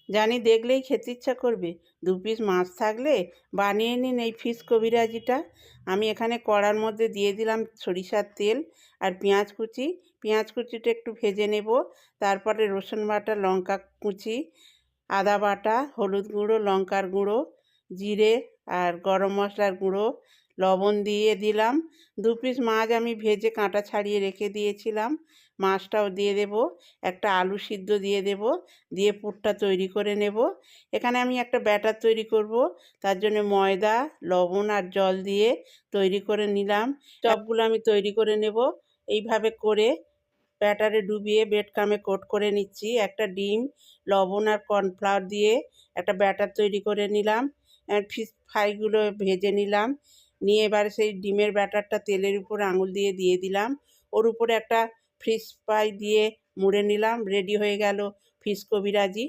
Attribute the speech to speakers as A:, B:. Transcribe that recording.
A: জানি দেখলেই খেতে ইচ্ছা করবে। 2 পিস মাছ থাকলে বানিয়ে নিন এই ফিশ কবিরাজিটা। আমি এখানে কড়ার মধ্যে দিয়ে দিলাম সরিষার তেল আর পেঁয়াজ কুচি। পেঁয়াজ কুচিটা একটু ভেজে নেব। তারপরে রসুন বাটা, লঙ্কা কুচি, আদা বাটা, হলুদ গুঁড়ো, লঙ্কার গুঁড়ো, জিরে আর গরম মশলার গুঁড়ো, লবণ দিয়ে দিলাম। 2 পিস মাছ আমি ভেজে কাঁটা ছাড়িয়ে রেখে দিয়েছিলাম, মাছটাও দিয়ে দেব। একটা আলু সিদ্ধ দিয়ে দেব, দিয়ে পুরটা তৈরি করে নেব। এখানে আমি একটা ব্যাটার তৈরি করব, তার জন্য ময়দা, লবণ আর জল দিয়ে তৈরি করে নিলাম। সবগুলো আমি তৈরি করে নেব। এইভাবে করে ব্যাটারে ডুবিয়ে ব্রেড ক্রামে কোট করে নিচ্ছি। একটা ডিম, লবণ আর কর্নফ্লাওয়ার দিয়ে একটা ব্যাটার তৈরি করে নিলাম। ফিশ ফ্রাইগুলো ভেজে নিলাম, নিয়ে এবার সেই ডিমের ব্যাটারটা তেলের উপরে আঙুল দিয়ে দিয়ে দিলাম। ওর উপরে একটা ফিশ ফ্রাই দিয়ে মুড়ে নিলাম। রেডি হয়ে গেল ফিশ কবিরাজি।